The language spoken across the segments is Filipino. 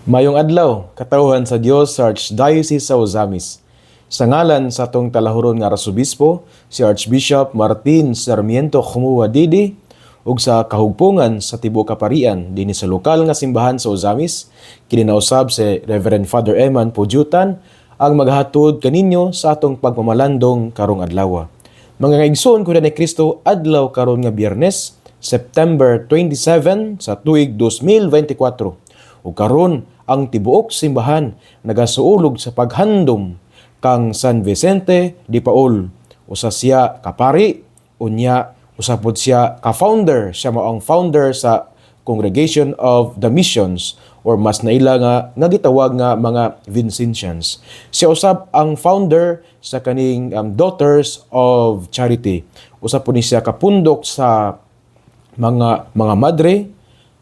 Mayong adlaw, katawhan sa Dios sa Archdiocese sa Ozamis. Sa ngalan sa atong talahuron nga Arsobispo, si Archbishop Martin Sarmiento Khumuwa Didi, ug sa kahugpungan sa Tibuok Kaparian dinhi sa lokal nga simbahan sa Ozamis, kininausab si Reverend Father Eman Pujutan ang maghatod kaninyo sa atong pagmamalandong karong adlaw. Mga kaigsoon ko ni Kristo, adlaw karon nga Biyernes, September 27 sa tuig 2024. Ug karon ang tibuok simbahan nagasuulog sa paghandom kang San Vicente de Paul. Usa siya kapari, unya usapod siya ka-founder, siya mao ang founder sa Congregation of the Missions or mas naila nga gitawag nga mga Vincentians. Siya usab ang founder sa kaning Daughters of Charity. Usab po ni siya kapundok sa mga madre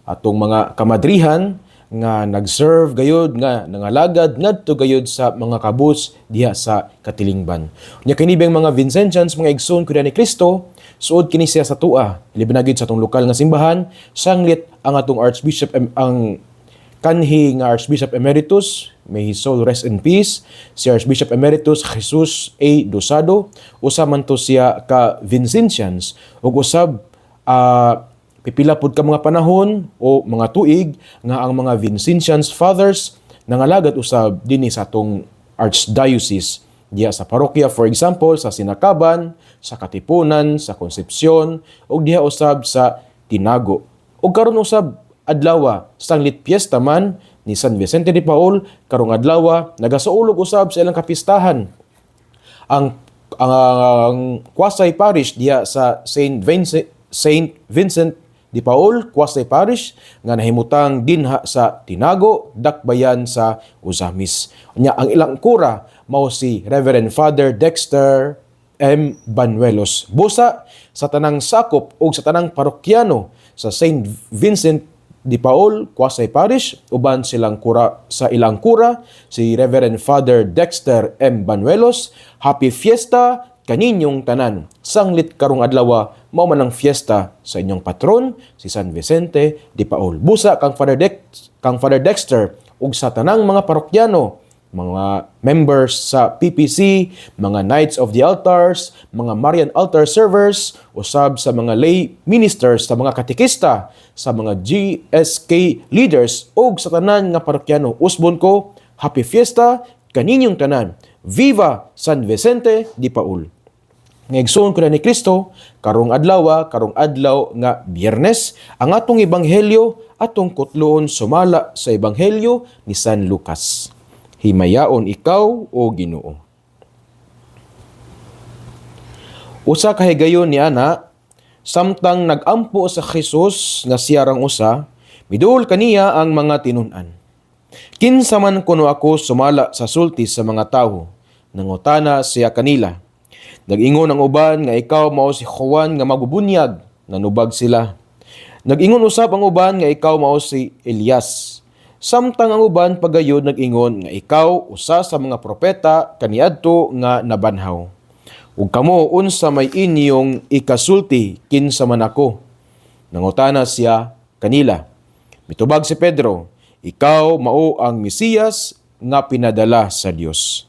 atong mga kamadrihan nga nag-serve gayud nga nangalagad ngadto gayud sa mga kabus diha sa Katilingban. Unya kini bang mga Vincentians, mga igsoon ko ni Kristo, suod kini siya sa tua, liban na gyud sa atong lokal nga simbahan, sanglit ang atong Archbishop ang kanhi nga Archbishop Emeritus, may his soul rest in peace, si Archbishop Emeritus Jesus A. Dosado, usab man to siya ka Vincentians ug usab pipila pud ka mga panahon o mga tuig nga ang mga Vincentians fathers nangalagad usab dinhi sa atong archdiocese diha sa parokya, for example sa Sinakaban, sa Katipunan, sa Concepcion ug diha usab sa Tinago. Ug karon usab adlaw sanglit piyesta man ni San Vicente de Paul, karong adlaw nagasuulog usab sa ilang kapistahan ang Quasay Parish diha sa Saint Vincent de Paul, Quasay Parish, nga nahimutang dinha sa Tinago, dakbayan sa Ozamis. Nya ang ilang kura mao si Reverend Father Dexter M. Banuelos. Busa sa tanang sakop o sa tanang parokyano sa Saint Vincent de Paul, Quasay Parish, uban silang kura sa ilang kura, si Reverend Father Dexter M. Banuelos. Happy Fiesta kaninyong tanan. Sanglit karong adlaw mao man ang fiesta sa inyong patron si San Vicente de Paul. Busa kang Father Dexter ug sa tanang mga parokyano, mga members sa PPC, mga Knights of the Altars, mga Marian altar servers, usab sa mga lay ministers, sa mga katekista, sa mga GSK leaders ug sa tanan nga parokyano, usbon ko happy fiesta kaninyong tanan. Viva San Vicente de Paul. Ngaigsoon ko na ni Kristo, karong adlaw nga Biyernes, ang atong ebanghelyo atong kutloon sumala sa ebanghelyo ni San Lucas. Himayaon ikaw o Ginoo. Usa ka higayon ni ana, samtang nagampo sa Jesus nga siyarang usa, miduol kaniya ang mga tinun-an. Kinsa man kuno ako sumala sa sultis sa mga tawo, nangutana siya kanila. Nag-ingon ang uban nga ikaw mao si Juan nga magubunyag, nanubag sila. Nag-ingon usab ang uban nga ikaw mao si Elias. Samtang ang uban pagayod nag-ingon nga ikaw usa sa mga propeta kaniadto nga nabanhaw. Ug kamo unsa may inyong ikasulti kinsa man ako? Nangutana siya kanila. Mitubag si Pedro, ikaw mao ang Mesiyas nga pinadala sa Dios.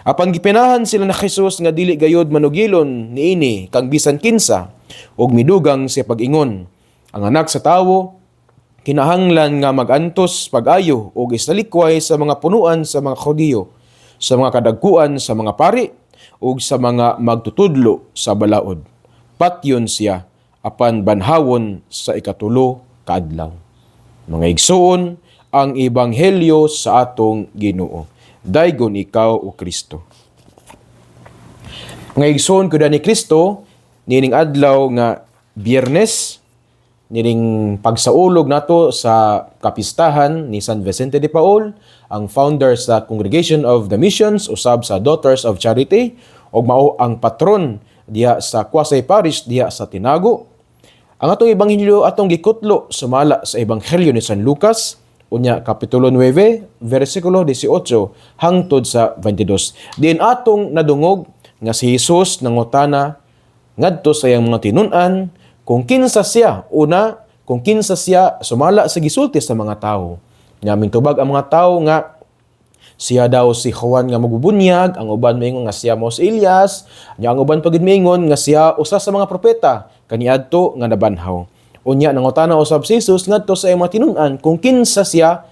Apan gipinahan sila na Jesus nga dili gayud manugilon niini kang bisan kinsa ug midugang siya pag-ingon. Ang anak sa tawo kinahanglan nga magantos pag-ayo ug isalikway sa mga punuan sa mga Hudiyo, sa mga kadagkuan sa mga pari ug sa mga magtutudlo sa balaod. Patyon siya apan banhawon sa ikatulo ka adlaw. Mga igsoon, ang ebanghelyo sa atong Ginoo. Daygon ikaw o Kristo. Nga igsoon ko ni Kristo, nining adlaw nga Biyernes, nining pagsaulog nato sa kapistahan ni San Vicente de Paul, ang founder sa Congregation of the Missions, usab sa Daughters of Charity, ug mao ang patron diha sa Quasay Parish diha sa Tinago. Ang atong ebanghelyo atong gikutlo sumala sa ebanghelyo ni San Lucas, unya kapitulo 9, versikulo 18 hangtod sa 22. Diin atong nadungog nga si Jesus nangutana ngadto sa iyang mga tinun-an kung kinsa siya, una, kung kinsa siya sumala sa gisulti sa mga tao. Nya mintubag ang mga tawo nga siya daw si Juan nga magbubunyag, ang uban maingon nga siya mo si Elias, nya ang uban pagid maingon nga siya usa sa mga propeta kaniadto nga nabanhaw. Unya nangutana usab si Jesus ngadto sa iyang mga tinun-an kung kinsa siya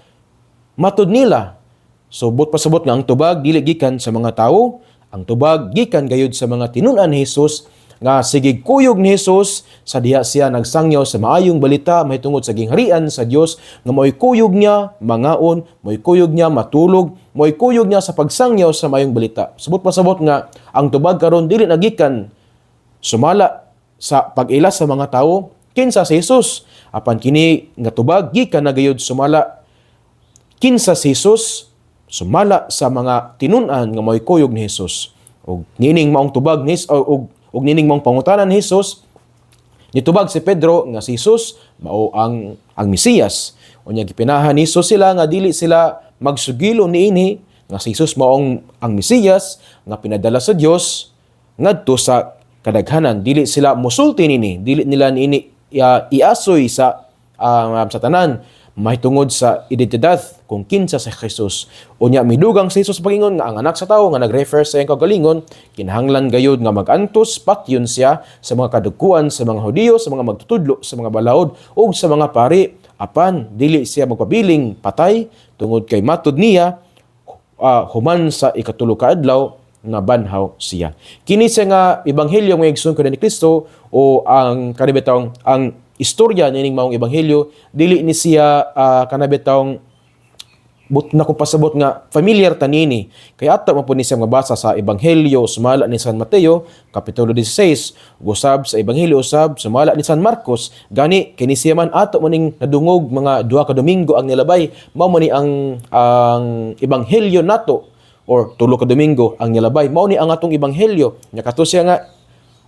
matud nila. So but pasabot nga ang tubag dili gikan sa mga tawo, ang tubag gikan gayud sa mga tinun-an ni Jesus nga sigig kuyog ni Jesus sa diha siya nagsangyaw sa maayong balita mahitungod sa gingharian sa Dios nga mo'y kuyog niya mangaon, mo'y kuyog niya matulog, mo'y kuyog niya sa pagsangyaw sa maayong balita. Subot pasabot nga ang tubag karon dili nagikan sumala sa pag-ilas sa mga tawo kinsa si Jesus. Apan kini nga tubag gikan na gayud sumala kinsa si Jesus sumala sa mga tinun-an nga mo'y kuyog ni Jesus. Og nining maong tubag ni og nining mong pangutanan ni Jesus, nitubag si Pedro nga si Jesus mao ang Mesiyas. Unya gipinahan ni Jesus sila nga dili sila magsugilo niini nga si Jesus mao ang Mesiyas nga pinadala sa Dios ngadto sa kadaghanan. Dili sila musulti nini, dili nila niini iasoy sa tanan mahitungod sa identidad kung kinsa si Jesus. Unya midugang si Jesus pagingon nga ang anak sa tawo nga nagrefer sa iyang kagalingon kinahanglan gayud nga magantos patyon siya sa mga kadagkuan sa mga Hudiyo, sa mga magtutudlo, sa mga balahod ug sa mga pari apan dili siya magpabiling patay tungod kay matud niya human sa ikatulo ka adlaw nga banhaw siya. Kini siya nga ebanghelyo nga igsoon ko ni Kristo o ang kanibitawng ang istorya nining maong ebanghelyo dili ni siya kanabitawng but na ko pasabot nga familiar tanini kay ato man po ni siya mabasa sa ebanghelyo sumala ni San Mateo kapitulo 16 usab sa ebanghelyo usab sumala ni San Marcos gani kini siya man ato maning nadungog mga duha ka domingo ang nilabay mao man ni ang ebanghelyo nato or tulo ka domingo ang nilabay mao ni ang atong ebanghelyo nya kato siya nga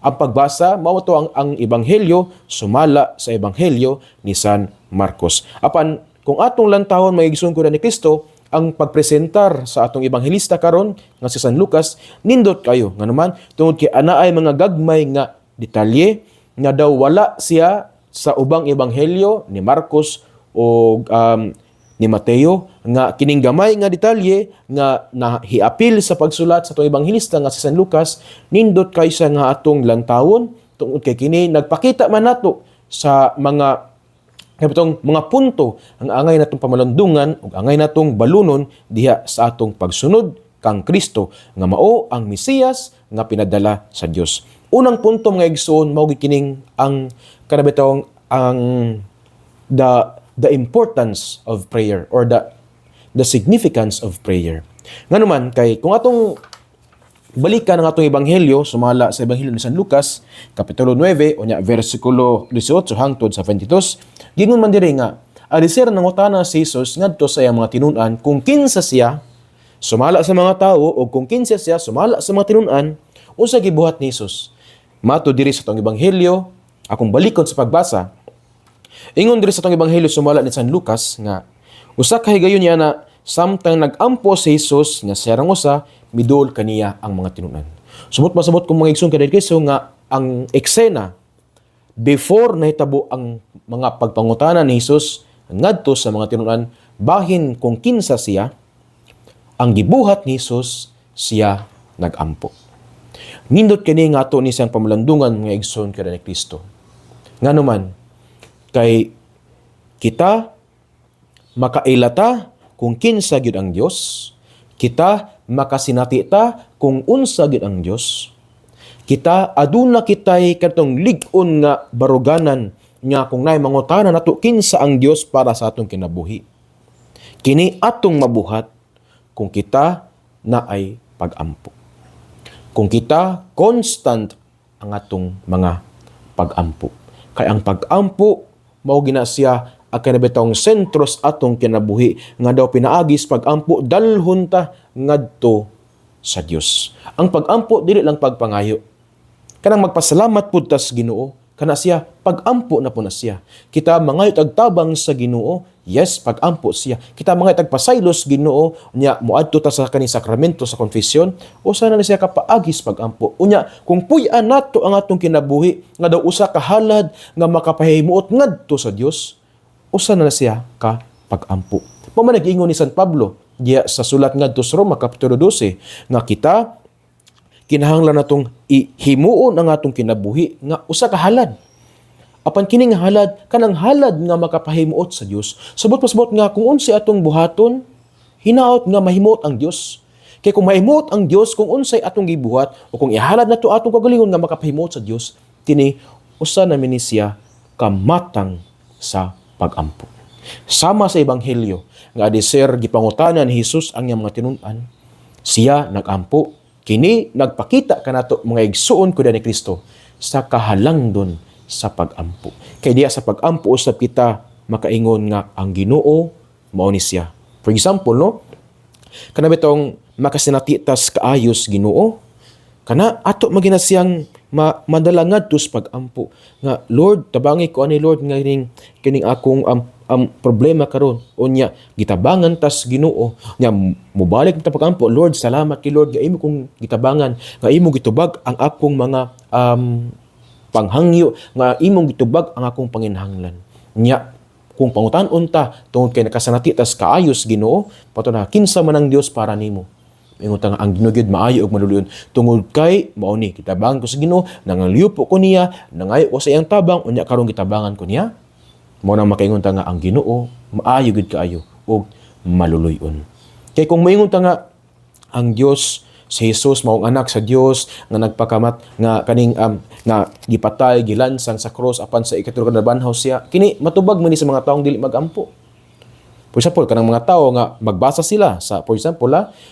ang pagbasa, mao to ang ebanghelyo sumala sa ebanghelyo ni San Marcos. Apan kung atong lantahon magigsoon ko ni Kristo ang pagpresentar sa atong ebanghelista karon nga si San Lucas nindot kayo nga naman tungod kay anaay mga gagmay nga detalye nga daw wala siya sa ubang ebanghelyo ni Marcos o ni Mateo nga kining gamay nga detalye nga nahiapil sa pagsulat sa atong ebanghelista nga si San Lucas nindot kaysa nga atong lantawon tungod kay kini nagpakita man nato sa mga punto ang angay natong pamalandungan ug angay natong balunon diha sa atong pagsunod kang Kristo nga mao ang Mesiyas nga pinadala sa Dios. Unang punto mga igsoon mao kining ang kanabitawng ang the importance of prayer or the significance of prayer. Nganuman kay kung atong balikan ang atong ebanghelyo sumala sa ebanghelyo ni San Lucas kapitulo 9 unya bersikulo 18 hangtod sa 22 gingon man diri nga alisir nangutana si Jesus ngadto sa iyang mga tinun-an kung kinsa siya sumala sa mga tawo o kung kinsa siya sumala sa mga tinun-an unsa gibuhat ni Jesus. Mato diri sa atong ebanghelyo akong balikon sa pagbasa. Ingon diri sa atong ebanghelyo sumala ni San Lucas nga usa ka higayon niya na samtang nag-ampo si Jesus nga siya rang usa midul kaniya ang mga tinun-an. Sumot masabot kung mga igsoon kay Kristo nga ang eksena before nahitabo ang mga pagpangutana ni Jesus ngadto sa mga tinun-an bahin kung kinsa siya ang gibuhat ni Jesus siya nag-ampo. Nindot kini nga ato ni siyang pamalandungan mga igsoon kay Kristo. Nganuman kay kita makailata kung kinsa gyud ang Dios, kita makasinati ta kung unsa gyud ang Dios. Kita aduna kitay katong lig-on nga baruganan nga kung nay mangutana nato kinsa ang Dios para sa atong kinabuhi. Kini atong mabuhat kung kita naay pag-ampo. Kung kita constant ang atong mga pag-ampo. Kay ang pag-ampo mao gina siya ang kanabitawng sentros atong kinabuhi nga daw pinaagis pag-ampo dalhon ta ngadto sa Dios. Ang pag-ampo dili lang pagpangayo. Kanang magpasalamat pud ta sa Ginoo, kana siya pag-ampo na po na siya. Kita mangayot og tabang sa Ginoo, yes, pag-ampo siya. Kita mangayot og pasaylos Ginoo, unya moadto ta sa kaning sakramento sa konfesyon, usa na siya kapaagis pag-ampo. Unya kung puy-an nato ang atong kinabuhi nga daw usa ka halad nga makapahimuot ngadto sa Dios, usa na siya ka pag-ampo. Mao man nag-ingon ni San Pablo diya sa sulat ngadto sa Roma kapitulo 12 nga kita kinahanglan natong ihimuon ang atong kinabuhi nga usa ka halad. Apan kining halad kanang halad nga makapahimuot sa Dios. Subot pasabot nga kung unsay atong buhaton, hinaot nga mahimuot ang Dios. Kay kung mahimuot ang Dios kung unsay atong gibuhat o kung ihalad nato atong kagalingon nga makapahimuot sa Dios, kini usa na ni siya kamatang sa pag-ampo. Sama sa ebanghelyo nga diser gipangutanan ni Hesus ang iyang mga tinun-an, siya nag-ampo. Kini nagpakita kanato mga igsuon kuda ni Kristo sa kahalangdon sa pag-ampo. Kay diya sa pag-ampo usab kita makaingon nga ang Ginoo mao ni siya. For example, no, kana bitong makasinatitas kaayos Ginoo, kana ato magina siyang madalangad tus pag-ampo nga Lord tabangi ko ani Lord nga kining akong problema karon unya gitabangan tas Ginoo nya mobalik ta pag-ampo. Lord salamat kay Lord nga imo kong gitabangan nga imo gitubag ang akong mga panghangyo nga imong gitubag ang akong panginahanglan nya kung pangutan-on ta tungod kay nakasanati tas kaayos Ginoo pato na kinsa man ang Dios para nimo. Ingon ta nga ang Ginoo gyud maayo ug manuluyon tungod kay mao ni kitabangan ko sa Ginoo nangaliupo ko niya nangayo ko sa iyang tabang unya karon gitabangan ko niya. Mao nang makaingon ta nga ang Ginoo maayo gid kaayo ug maluluyon. Kay kung moingon ta nga ang Dios si Jesus maong anak sa Dios nga nagpakamat nga kaning nga gipatay gilansang sa cross apan sa ikatulo ka banhaw siya, kini matubag man ni sa mga taong dili magampo. For example, kanang mga tao nga magbasa sila sa, for example,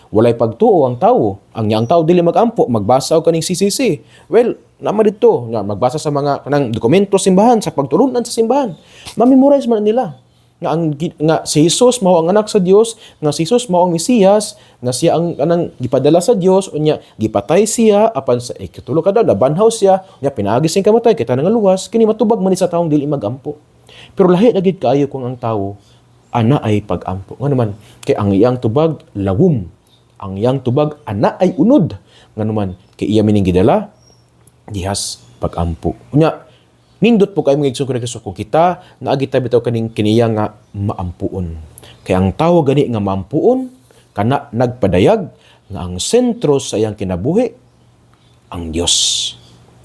walay pagtuo ang tao. Ang tao dili magampo, magbasa og kaning CCC. Well, naman dito, nga magbasa sa mga kanang dokumento simbahan, sa pagtulunan sa simbahan. Ma-memorize man nila. Nga si Jesus mao ang anak sa Dios, nga si Jesus mao ang Mesiyas, nga siya ang kanang gipadala sa Dios, unya gipatay siya apan sa ikatulo ka daw nabanhaw siya, nya pinaagi sing kamatay kay tanang luwas, kini matubag man ni sa taong dili magampo. Pero lahi na gid kaayo kung ang tawo ana ay pag-ampo. Nga naman, kay ang iyang tubag, lawom. Ang iyang tubag, ana ay unod. Nga naman, kay iya mining gidala, dihas pag-ampo. Unya, nindot po kayo mga igsoon ko na Kristo kung kita, naagita bitaw kaning kiniya nga maampuon. Kaya ang tao gani nga maampuon, kana nagpadayag, nga ang sentro sa iyang kinabuhi, ang Dios.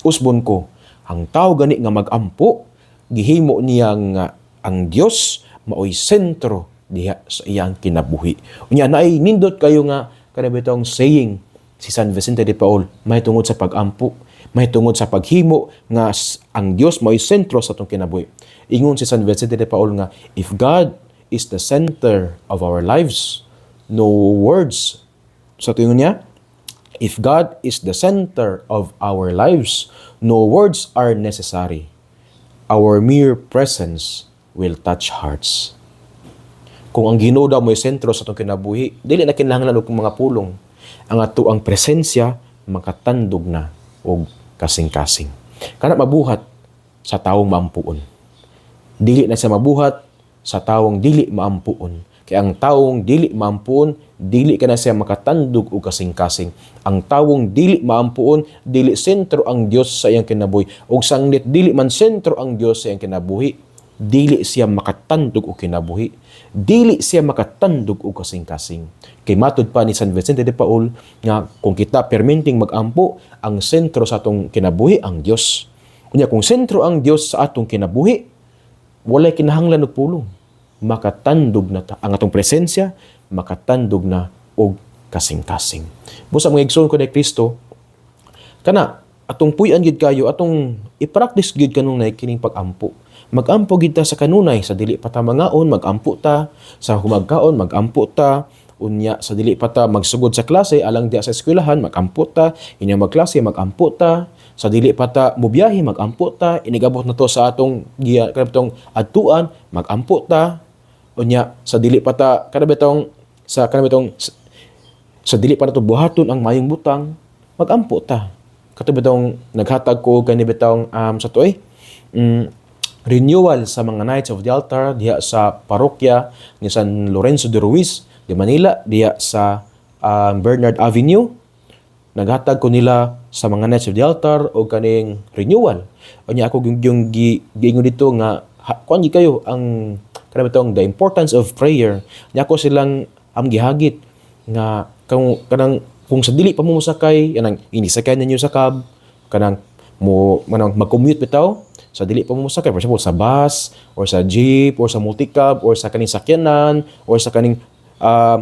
Usbon ko, ang tao gani nga magampo, gihimo niya nga ang Dios, maoy sentro diha sa iyang kinabuhi. Unya naay nindot kayo nga kana bitong saying si San Vicente de Paul, may tungod sa pag-ampo, may tungod sa paghimo nga ang Dios maoy sentro sa atong kinabuhi. Ingon si San Vicente de Paul nga if God is the center of our lives, no words. Sa tingin niya, if God is the center of our lives, no words are necessary. Our mere presence will touch hearts. Kung ang Ginoo daw mo'y sentro sa itong kinabuhi, dili na kinahanglan og mga pulong. Ang ato ang presensya, makatandog na og kasing-kasing. Kana mabuhat sa taong maampuon. Dili na siya mabuhat sa taong dili maampuon. Kaya ang taong dili maampuon, dili ka na siya makatandog og kasing-kasing. Ang taong dili maampuon, dili sentro ang Dios sa iyang kinabuhi. Og sanglit dili man sentro ang Dios sa iyang kinabuhi, dili siya makatandog o kinabuhi, dili siya makatandog o kasing-kasing. Kay matud pa ni San Vicente de Paul nga kung kita perminting magampo, ang sentro sa atong kinabuhi ang Dios. Kunya kung sentro ang Dios sa atong kinabuhi, walay kinahanglan og pulong. Makatandog na ang atong presensya, makatandog na og kasing-kasing. Busa mga igsoon ko ni Kristo, kana atong puy-an gid kayo, atong i-practice gid kanung nay kining pag-ampo. Mag-ampo gid ta sa kanunay, sa dili pa ta mangaon, mag-ampo ta, sa humagkaon, mag-ampo ta, unya sa dili pa ta magsugod sa klase, alang diya sa eskwelahan, mag-ampo ta, inyong magklase, mag-ampo ta, sa dili pa ta mubiyahe, mag-ampo ta, inigabot na to sa atong kanabitong adtuan, mag-ampo ta, unya sa dili pa ta kanabitong sa dili pa na to buhaton ang mayong butang, mag-ampo ta. Katubitong naghatag ko kanibitong sa to renewal sa mga Knights of the Altar diha sa parokya ni San Lorenzo de Ruiz de Manila, diha sa Bernard Avenue. Naghatag ko nila sa mga Knights of the Altar o kaning renewal. O niya ako yung giingon dito nga kuan gi kayo ang kanang bitong the importance of prayer. Nya ko silang gihagit nga kung sa dili pa mo musakay kanang inisakay ninyo sa cab kanang mag-commute bitaw sa dili pa mo musakay, for example sa bus or sa jeep or sa multicab or sa kaning sakyanan or sa kaning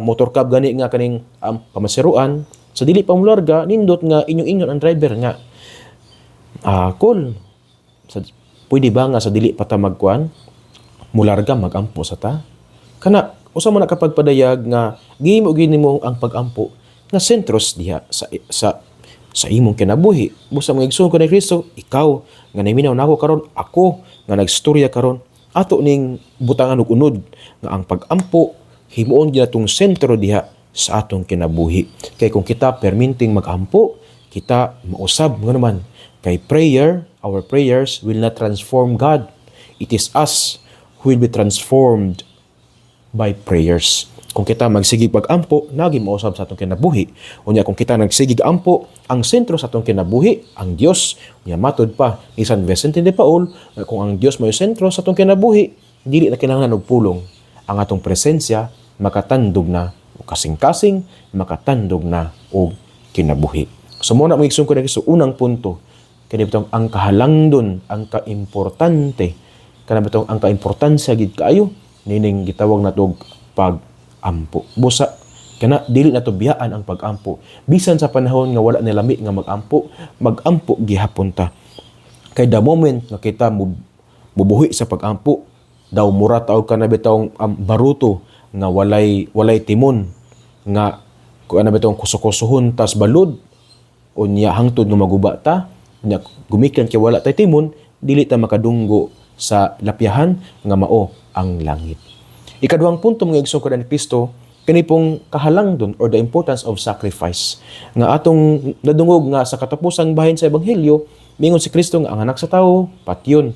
motor cab gani nga kaning pamasiruan, sa dili pa mo larga nindot nga inyo-inyon ang driver nga cool pwede ba nga sa dili pa ta magkuan mularga magampo sa ta kana usa man nakapagpadayag nga gihimo mo ang pagampo nga sentros diha sa imong kinabuhi. Busa mga igsoon ko ni Kristo, ikaw nga naminaw nako karon, ako nga nagstorya karon, ato ning butangan og unod nga ang pagampo himuon gyud atong sentro diha sa atong kinabuhi. Kay kung kita perminting magampo, kita mausab nga naman kay our prayers will not transform God. It is us who will be transformed by prayers. Kung kita magsigig pag-ampo, naging mausab sa atong kinabuhi. Unya kung kita nagsigig ampo, ang sentro sa atong kinabuhi, ang Dios. Unya matod pa ni San Vicente de Paul, kung ang Dios may sentro sa atong kinabuhi, dili na kinahanglan og pulong. Ang atong presensya makatandog na o kasing-kasing, makatandog na og kinabuhi. So muna mga igsoon ko na sa unang punto, kaya bitong ang kahalangdon, ang kaimportante, kaya bitong ang kaimportansya gid kaayo, nining gitawag na tog pag-ampo. Busa, kana dili na to biyaan ang pag-ampo. Bisan sa panahon nga wala nilami nga mag-ampo gihapon ta. Kay the moment nga kita mubuhi sa pag-ampo, daw mura taog ka na bitawng baruto nga walay timon nga kung ano bitawng kusukusuhon tas balod unya hangtod nga maguba ta unya gumikan kay wala tay timon dili ta makadunggo sa lapyahan nga mao ang langit. Ikaduhang punto mga igsoon ko ni Kristo, kani pong kahalangdon or the importance of sacrifice. Nga atong nadungog nga sa katapusang bahin sa Ebanghelyo, mingon si Kristo nga ang anak sa tao, patyon.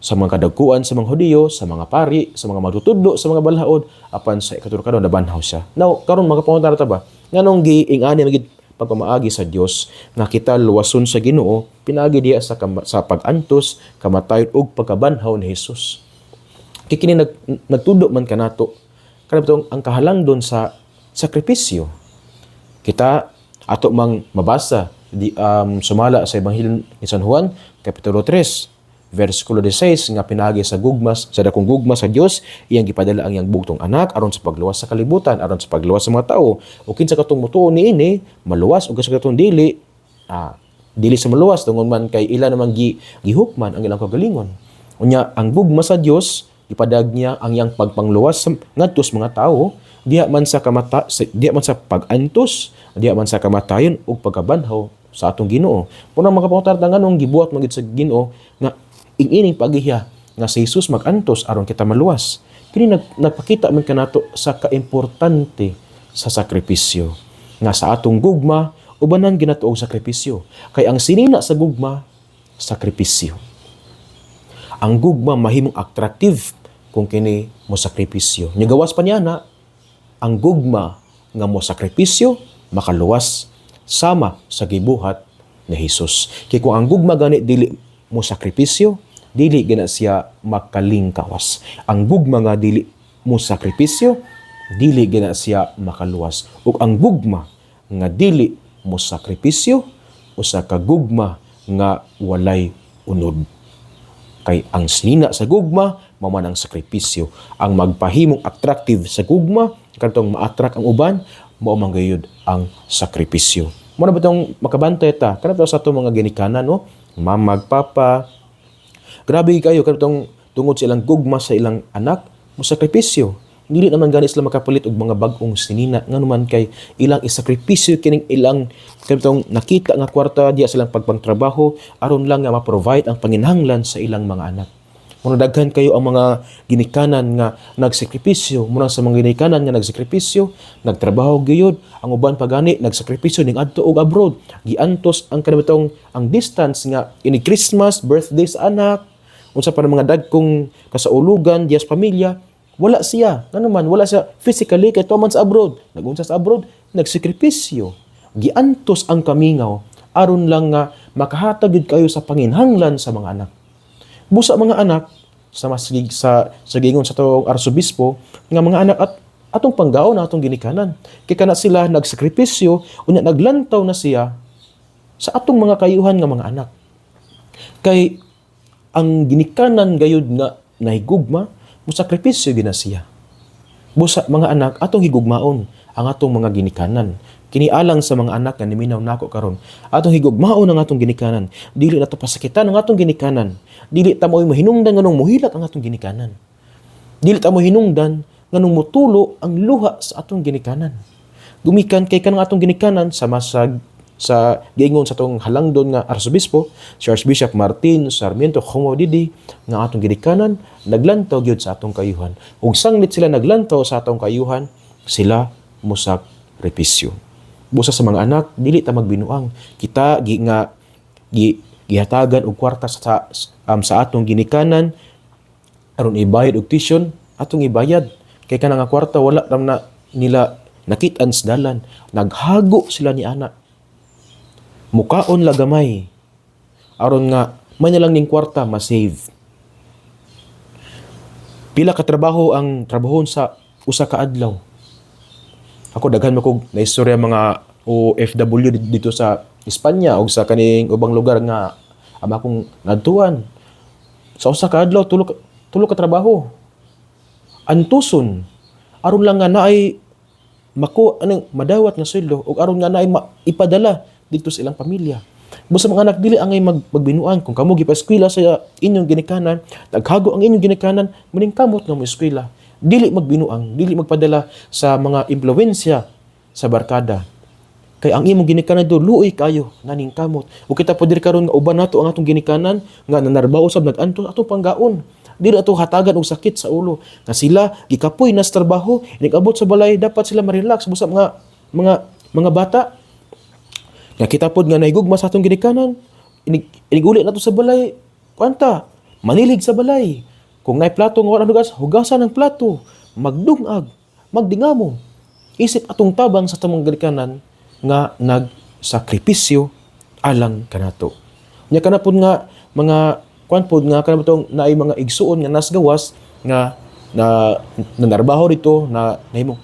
Sa mga kadagkuan sa mga Hudiyo, sa mga pari, sa mga matutudlo, sa mga balhaod, apan sa ikaturkado nabanhaw siya. Now, karon makapunta ta ba? Nganong giingani magid pagpamaagi sa Dios nga kita luwason sa Ginoo, pinaagi diya sa pag-antos, kamatayon ug pagkabanhaw ni Hesus. Kini nagtudo man kanato kanang ang kahalangdon sa sakripisyo. Kita ato mang mabasa sumala sa Ebanghelyo ni San Juan kapitulo 3 versikulo 16 nga pinaagi sa dakong gugma sa Dios iyang gipadala ang iyang bugtong anak aron sa pagluwas sa kalibutan, aron sa pagluwas sa mga tawo. O kinsa katong mutuo niini maluwas ug sa katong dili sa maluwas tungod man kay ila namang gihukman ang ilang kagalingon. Unya ang gugma sa Dios ipadag niya ang iyang pagpangluwas ngadto sa mga tao diha man sa pag-antos, diha man sa kamatayon ug pagkabanhaw sa atong Ginoo. Punang makapangutar ta nganong gibuhat magid sa Ginoo nga ining pagiya nga si Jesus mag-antos aron kita maluwas. Kini nagpakita man kanato sa kaimportante sa sakripisyo nga sa atong gugma ubanan ginatuog sakripisyo kay ang sinina sa gugma sakripisyo. Ang gugma mahimong attractive kung kini mo sakripisyo. Nya gawas pa niya na ang gugma nga mo sakripisyo makaluwas sama sa gibuhat ni Jesus. Kay kung ang gugma gani dili mo sakripisyo, dili gina siya makalingkawas. Ang gugma nga dili mo sakripisyo, dili gina siya makaluwas. Ug ang gugma nga dili mo sakripisyo, usa ka gugma nga walay unod. Kay ang sinina sa gugma, maman ang sakripisyo. Ang magpahimong attractive sa gugma, kanitong ma-attract ang uban, mao man gayud ang sakripisyo. Muna ba itong makabantay ta? Kanito sa itong mga ginikanan, no? Mamag, papa. Grabe kayo, kanitong tungod sa ilang gugma sa ilang anak, mo sakripisyo. Dili naman gani sila makapalit og mga bag-ong sinina nga naman kay ilang isakripisyo kining ilang kanitong nakita nga kwarta diya silang pagpangtrabaho aron lang nga ma-provide ang panginahanglan sa ilang mga anak. Muna daghan kayo ang mga ginikanan nga nagsakripisyo, muna sa mga ginikanan nga nagsakripisyo, nagtrabaho gyud, ang uban pa gani nagsakripisyo ning adto og abroad. Giantos ang kanitong ang distance nga ini Christmas, birthday sa anak, unsa pa mga dagkong kasaulugan diya sa pamilya. Wala siya. Ano man, wala siya physically kay tuman sa abroad. Nagunsa sa abroad, nagsakripisyo. Giantos ang kamingaw aron lang nga makahatag gid kayo sa panginhanglan sa mga anak. Busa mga anak, sa masig sa gingon sa atong arsobispo nga mga anak at atong panggaon na atong ginikanan. Kay kana sila nagsakripisyo unya naglantaw na siya sa atong mga kayuhan nga mga anak. Kay ang ginikanan gayud nga nahigugma, musakripisyo gina siya. Busa mga anak atong higugmaon ang atong mga ginikanan. Kinialang sa mga anak nga niminaw nako karon. Atong higugmaon ang atong ginikanan. Dili nato pasakitan ang atong ginikanan. Dili ta mo'y mahinungdan nganong muhilak ang atong ginikanan. Dili ta mo hinungdan nganong mutulo ang luha sa atong ginikanan. Gumikan kay kanang atong ginikanan sa masag sa giingon sa atong halangdon nga arsobispo, si Archbishop Martin Sarmiento Khumawdidi, nga atong ginikanan naglantaw gyud sa atong kayuhan. Ug sanglit sila naglantaw sa atong kayuhan, sila musakripisyo. Busa sa mga anak, dili ta magbinuang. Kita gihatagan og kwarta sa atong ginikanan aron ibayad og tuition, atong ibayad. Kay kanang nga kwarta wala ram na nila nakit-an sa dalan. Naghago sila ni anak. Mukaon lagamay aron nga may nalang ning kwarta ma-save. Pila ka trabaho ang trabahon sa usa ka adlaw. Ako daghan man kog naistorya mga OFW dito sa Espanya o sa kaning ubang lugar nga ama akong ngadtuan. Sa usa ka adlaw tulo ka trabaho. Antuson aron lang nga naay madawat nga sweldo ug aron nga naay ipadala dito sa ilang pamilya. Busa mga anak dili angay magbinuan kung kamo gipa-eskwela sa inyong ginikanan, naghago ang inyong ginikanan, muning kamot nga mo eskwela. Dili magbinuang, dili magpadala sa mga impluwensya sa barkada. Kay ang imong ginikanan do luoy kayo naning kamot. Ug kita pud diri karon nga uban nato ang atong ginikanan nga nanarbaho sab naganto atong panggaon. Dili ato hatagan og sakit sa ulo. Nga sila gikapoy na sa trabaho, nag-abot sa balay dapat sila ma-relax busa mga bata. Nga kita pod nga nahigugma sa atong ginikanan, iniguli nato sa balay, kwanta, manilig sa balay. Kung ngay plato nga wala hugas, hugasan ang plato, magdungag, magdingamo. Isip atong tabang sa atong ginikanan nga nagsakripisyo alang kanato. Nya kana pod nga mga kwan pod nga kana tong naay mga igsuon nga nasgawas nga na nanarbaho dito na nahimo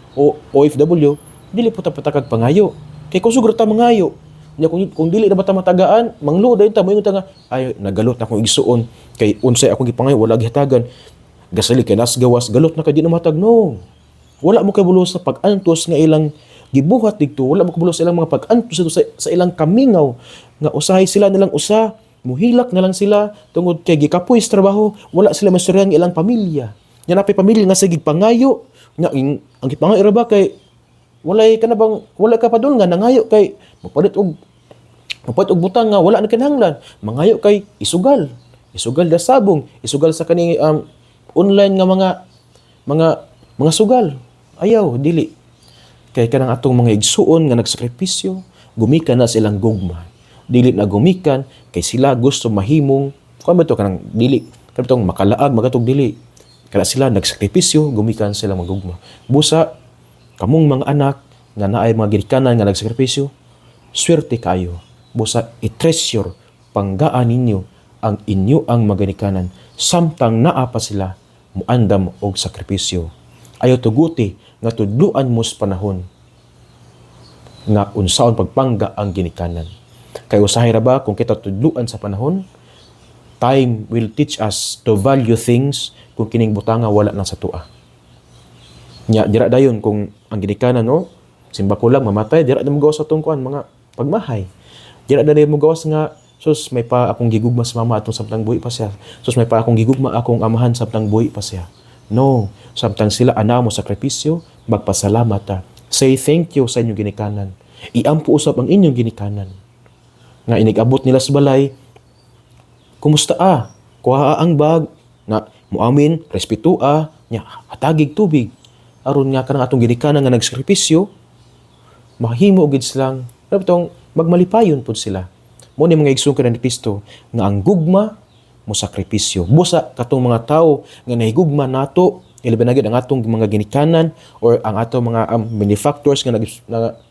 OFW, dili po ta patakag pangayo. Kay kusog ta mangayo. Nya kung dili na bata matagaan, manglo dayon ta moingon ta nga ay nagalot na akong igsuon kay unsay akong gipangayo wala gihatagan. Gasali kay nasgawas galot na kay di na matag no. Wala mo kay bulos sa pag-antos nga ilang gibuhat dito, wala mo kabulos sa ilang mga pag-antos sa ilang kamingaw nga usahay sila nilang usa, muhilak na lang sila tungod kay gikapoy sa trabaho, wala sila masuryan ng ilang pamilya. Nya napay pamilya nga sa gigpangayo, nga ang gipangayo ra ba kay wala ka pa doon nga nangayo kay mapalit og butang nga wala na kinahanglan. Mangayo kay isugal da sabong, isugal sa kaning online nga mga sugal. Ayaw dili. Kay kanang atong mga igsuon nga nagsakripisyo, gumikan na silang gugma. Dili na gumikan kay sila gusto mahimong kuan ba to kanang dili kanang makalaag magatog dili. Kaya sila nagsakripisyo, gumikan sila magugma. Busa kamong mga anak nga naay mga ginikanan nga nagsakripisyo, swerte kayo. Busa i-treasure panggaan ninyo ang inyo ang mga ginikanan samtang naa pa sila muandam og sakripisyo. Ayaw tuguti nga tudluan mo sa panahon nga unsaon pagpangga ang ginikanan. Kay usahay ra ba kung kita tudluan sa panahon, time will teach us to value things kung kining butanga wala na sa tua. Nya dira dayon kung ang ginikanan no, simba ko lang mamatay, dira na mo gawas sa tungkuan mga pagmahay. Dira na mo gawas nga sus may pa akong gigugma sa mama atong samtang buhi pa siya. Sus may pa akong gigugma akong amahan samtang buhi pa siya. No, samtang sila ana mo sakripisyo, magpasalamat ta. Say thank you sa inyong ginikanan. Iampo usab ang inyong ginikanan. Nga inigabot nila sa balay, kumusta kuha ang bag, na muamin, respetua, nya hatagig tubig. Aron nga kanang atong ginikanan nga nagsakripisyo, mahimo gid silang magmalipayon pud sila. Mo ni mga igsoon kanang ni Kristo nga ang gugma mo sakripisyo. Busa katong mga tawo nga nahigugma nato, ilabi na gid ang atong mga ginikanan or ang atong mga manufacturers nga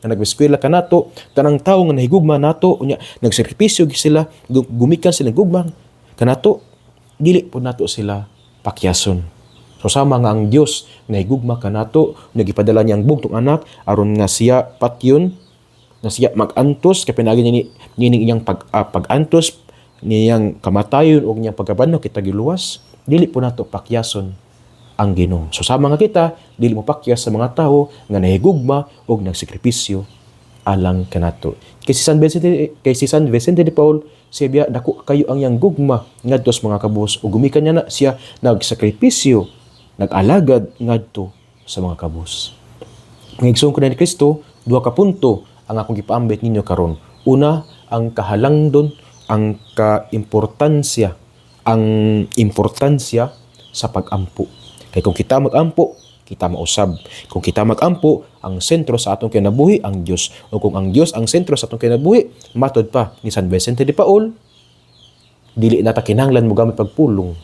nag-eskwela kanato, tanang tawo nga nahigugma nato unya nagsakripisyo sila, gumikan sila gugma kanato, dili pud nato sila pakyason. So sama nga ang Dios nahigugma kanato, nagipadala niya ang bugtong anak aron nga siya patyon, na siya mag-antos kay pinagi nining iyang pag-antos, niyang kamatayon o niyang pagkabanhaw kita giluwas. Dili po nato pakyason ang Ginoo. So sama nga kita, dili mo pakyas sa mga tao nga nahigugma og nagsakripisyo alang kanato. Kay si San Vicente de Paul, siya dako kayo ang yang gugma ngadto sa mga kabus ug gumikan niya na siya nagsakripisyo, nag-alagad ngadto sa mga kabus. Ang igsoon ko na ni Kristo, duha ka punto ang akong gipaambit ninyo karon. Una, ang kahalangdon, ang importansya sa pag-ampo. Kay kung kita mag-ampo, kita mausab. Kung kita mag-ampo, ang sentro sa atong kinabuhi ang Dios. O kung ang Dios ang sentro sa atong kinabuhi, matod pa ni San Vicente de Paul, dili na ta kinahanglan mo gamit pagpulong.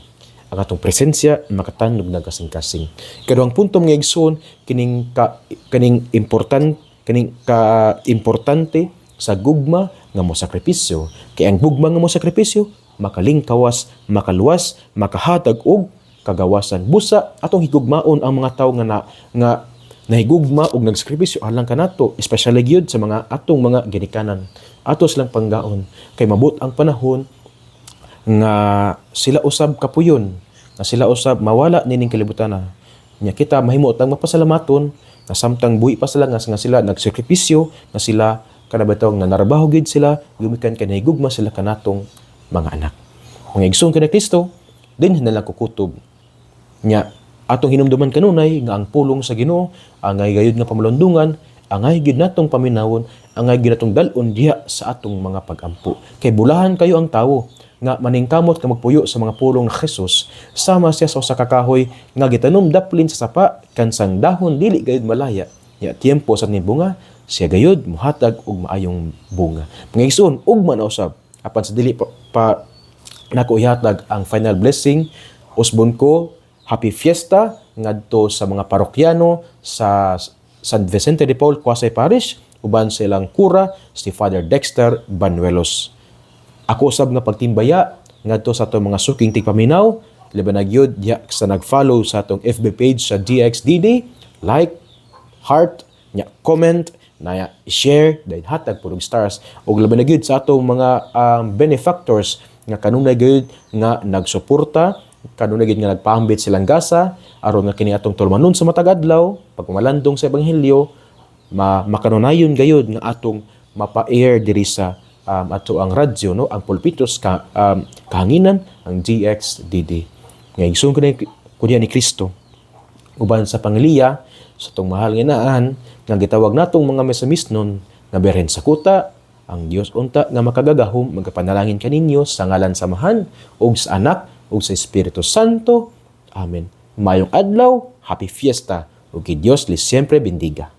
Ang atong presensya makatanog na kasing-kasing. Kaduhang punto mga igsoon, kining importante sa gugma nga mo sakripisyo. Kay ang gugma nga mo sakripisyo makalingkawas, makaluwas, makahatag og kagawasan. Busa atong higugmaon ang mga tawo nga nahigugma og nagsakripisyo alang kanato, especially gyud sa mga atong mga ginikanan. Ato silang panggaon kay mabot ang panahon nga sila usab kapuyon, nga sila usab mawala nining kalibutan. Nya kita mahimo tang mapasalamaton na samtang buhi pa sila nga sila nagsakripisyo, nga sila kanabataw nga narabaho gid sila, gumikan kay nahigugma sila kanatong mga anak. Kung igsoon ka na Kristo, din hinalang kukutob. Nya, atong hinumduman kanunay nga ang pulong sa Ginoo, angay gayud nga pamalundungan, angay gid natong paminawon, angay gid natong dalon diha sa atong mga pag-ampo. Kay bulahan kayo ang tawo nga maningkamot ka magpuyo sa mga pulong ng Jesus, sama siya sa usa ka kahoy nga gitanom daplin sa sapa kansang dahon dili gayud malaya. Nya tiempo sa bunga, siya gayud muhatag og maayong bunga. Mga igsoon, ugma na usab apan sa dili pa nako ihatag ang final blessing, usbon ko happy fiesta ngadto sa mga parokyano sa San Vicente de Paul, Quasay Parish, uban silang kura si Father Dexter Banuelos. Ako usab nga pagtimbaya ngadto sa atong mga suking tigpaminaw, laban na gyud diha sa nag-follow sa atong FB page sa DXDD, like, heart, nya comment, na i-share, dahil hatag purong stars. O laban na gyud sa atong mga benefactors nga kanunay gyud nga nagsuporta, kanunay gyud nga nagpaambit silang gasa aron nga kini atong tulmanon sa matag adlaw, pagmalandong sa ebanghelyo, makanunayon gayud nga atong mapa-air diri sa ato ang radyo, no, ang pulpitos kahanginan, ang DXDD. Nga igsoon ko ni Kristo uban sa pangiliya sa itong mahal nga inaan nga gitawag natong mga mesamisnon nga berhen sa kuta, ang Dios unta nga makagagahom magapanalangin kaninyo sa ngalan samahan ug sa Anak ug sa Espiritu Santo. Amen. Mayong adlaw, happy fiesta ug ki Dios les siempre bendiga.